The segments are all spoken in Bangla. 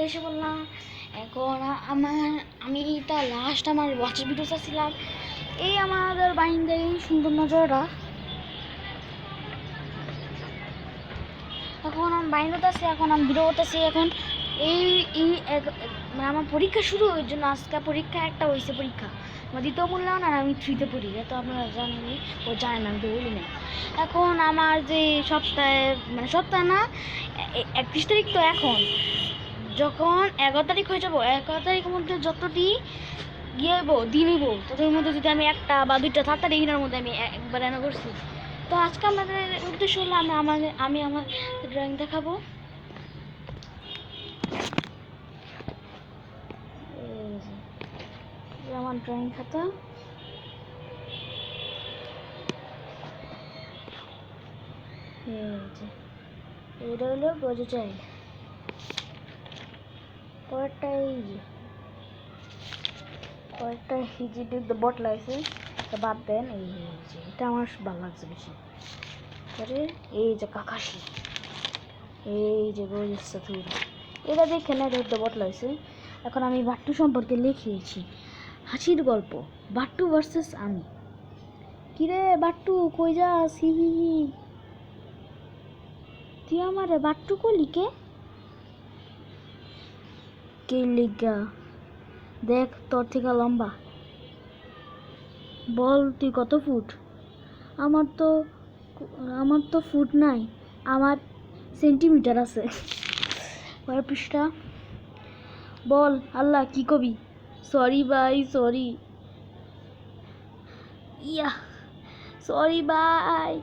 এসে বললাম। এখন আমি তা লাস্ট আমার ওয়াচের ভিডিও চাচ্ছিলাম এই আমাদের বাইন্দে এই সুন্দর নজরটা। এখন আমি বাইন্দতে আছি, এখন আমি ভিডিও করতেছি। এখন এই এই মানে আমার পরীক্ষা শুরু, ওই জন্য আজকে পরীক্ষা একটা হয়েছে। পরীক্ষা আমার দ্বিতীয় মূল্যায়ন, আর আমি 3তে পড়ি। তো আপনারা জানেনি, ও জানে না, আমি তো বলি না। এখন আমার যে সপ্তাহে মানে সপ্তাহ না 31 তারিখ, তো এখন যখন 11 তারিখ হয়ে যাবো, 11 তারিখের মধ্যে যতটি দিন হইব, তাদের মধ্যে যদি আমি একটা বা দুইটা 7 তারিখের মধ্যে আমি একবার এনে করছি। তো আজকে আমাদের উদ্দেশ্য হলো আমি আমার ড্রয়িং দেখাবো। আমার ড্রয়িং খাতা, এটা হলো প্রোটোটাইপ। কয়েকটা হিজিটিভ বট লাগছে, বাদ দেন। এই যে এটা আমার ভালো লাগছে বেশি। পরে এই যে কাকাশি, এই যে বইছে তুই, এটা দেখে না, এটা বট লাগছে। এখন আমি বাট্টু সম্পর্কে লিখিয়েছি হাসির গল্প, বাট্টু ভার্সেস আমি। কিরে বাট্টু কই যাস? হি হি হি, তুই আমারে বাট্টু কলি কে লিগা? দেখ তোর থেকে লম্বা, বল তুই কত ফুট? আমার তো ফুট নাই, আমার সেন্টিমিটার আছে। পরের পৃষ্ঠা, বল আল্লাহ কি কবি? সরি ভাই, সরি, ইয়া সরি ভাই,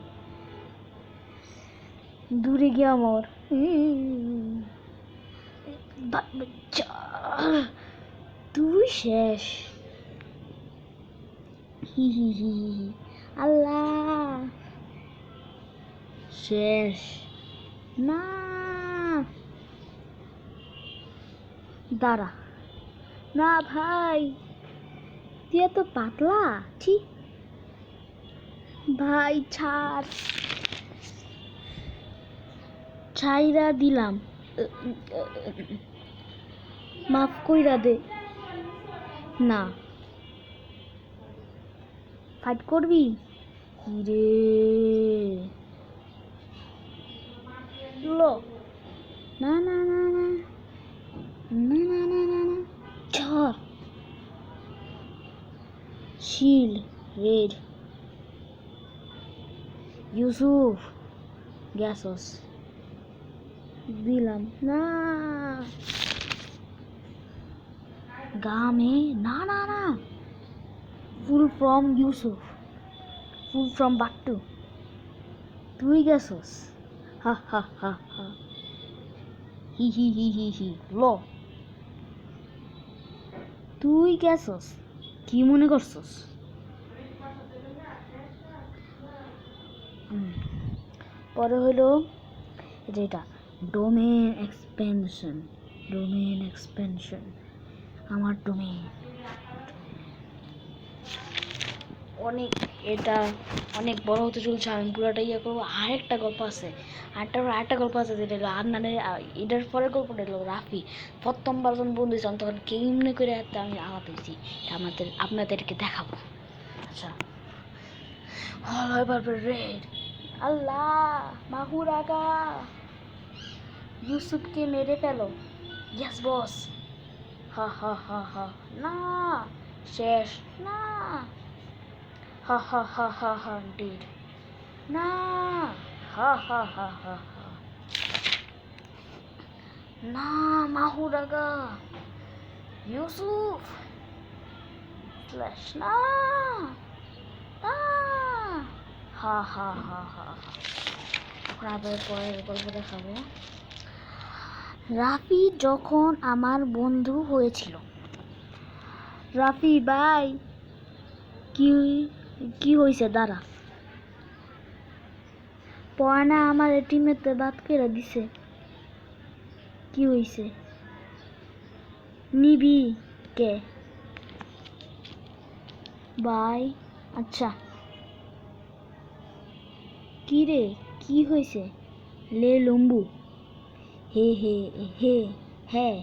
দূরে গিয়া মর। তুই শেষ, হি হি হি হি, আল্লাহ শেষ না। দাঁড়া না ভাই, তুই এত পাতলা, ঠিক ভাই ছাড়, ছাইরা দিলাম, মাফ কইরা দে। না ফাইট করবি? রে লো, না না না না না না না না না, ঝড় শিল রেড, ইউসুফ গ্যাসস দিলাম না, গামে না না না, ফুল ফ্রম ইউসুফ, ফুল ফ্রম বাট্টু, তুই গেছস, হা হা হা হা, হি হি হি হি হি, লো তুই গেছস, কি মনে করছস? পরে হলো যেটা ডোমেন এক্সপেনশন, ডোমেন এক্সপেনশন, আমার ডোমেন অনেক, এটা অনেক বড় হতে চলছে। আমি পুরোটা ইয়ে করবো। আরেকটা গল্প আছে, আরেকটা গল্প আছে, যেটা হলো আদনানের, এটার পরের গল্পটা হলো রাফি প্রথমবার যখন বন্ধু ছিলাম তখন কেমনে করে আমি আলাদা হয়েছি, আপনাদেরকে দেখাবো। আচ্ছা, হল এবার রেড, আল্লাহ মাহুর আগা ইউসুফকে মেরে ফেলো। ইয়েস বস, হা হা হা হা, না শেষ না, হা হা হা হা হা, ডিড না, হা হা হা হা হা, না মাহুর আগা ইউসুফ স্ল্যাশ, না না, হা হা হা হা হা। এখন আবার পরের গল্প দেখাবো। রাফি যখন আমার বন্ধু হয়েছিল। রাফি ভাই, কি হয়েছে? দাঁড়া, পয়না আমার টিমেতে বাদ করে দিছে, কি হয়েছে? নিবি কে ভাই? আচ্ছা, কি রে, কি হয়েছে? লে লম্বু, হে হে হে, হ্যাঁ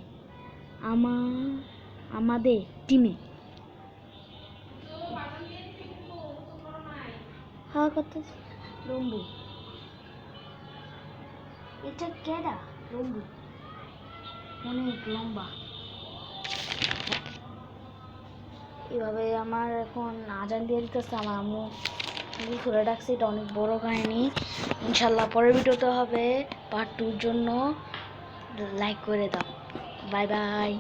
আমাদের টিমে। হ্যাঁ কত লম্বু, এটা কেডা? লম্বু অনেক লম্বা। এভাবে আমার এখন আজান দিয়ে দিতেছে, আমার আম্মু খুলে ডাকছে। এটা অনেক বড় কাহিনী। ইনশাল্লাহ পরের ভিডিওতে হবে পার্ট 2 জন্য। লাইক করে দাও। Bye bye.